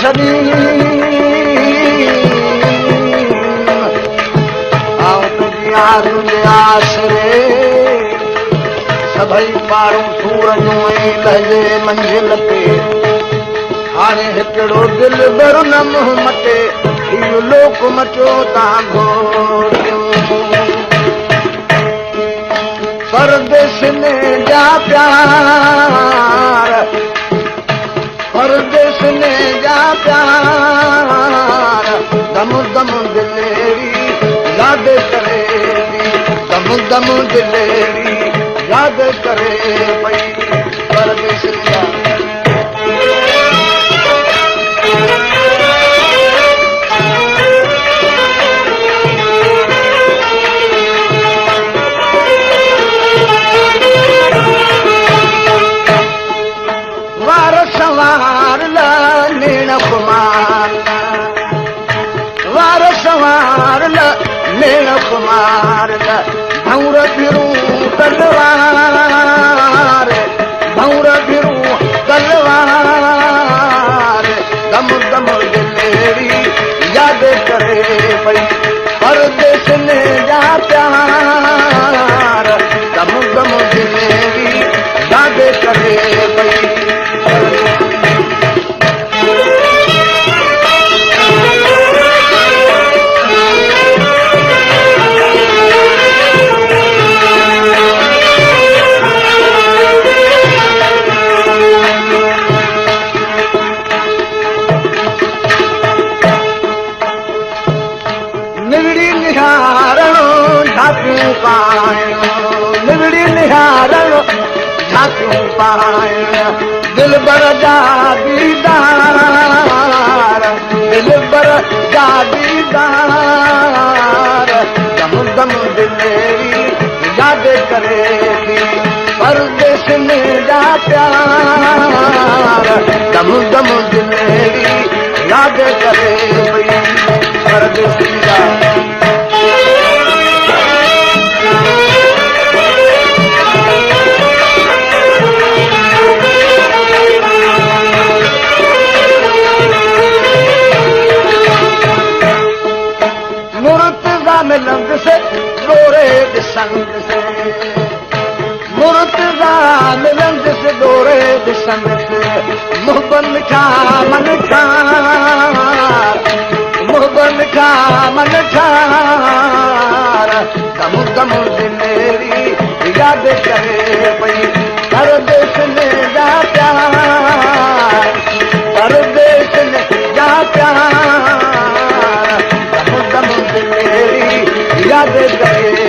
छॾी तुंहिंजे आसरे सभई पारूं सूरजूं ऐं लहजे मंज़िल ते हाणे हिकिड़ो दिलि बर न मुंहुं मटे इहो लोक मटियो तव्हां परदेस में जा प्यार परदेस में जा प्यार दम दम दिलेरी याद करे दम दम दिलेरी याद करे पई परदेस जा सवार नीण कुमार वार सवार नीण कुमार भौर फिरूं तलवार भौर फिरूं तलवार दम दम दिलेरी याद करे पई परदेस में जा प्यार दम दम दिलेरी याद करे पई निवड़ी निहारण झांकियूं पाइण दिल बर जा दीदार दिल बर जा दीदार दम दम दिलेरी याद करे थी परदेस में जा प्यार दम दम दिलेरी याद करे पई परदेस जा मिलंद से डोरे दिसंद से मुर्तजा मिलंद से डोरे दिसंद से मुहबत मिठा मन ठार मुहबत मिठा मन ठार दम दम दिलेरी याद करे पई परदेस में जा प्यार परदेस में जा प्यार दम दम दिलेरी याद करे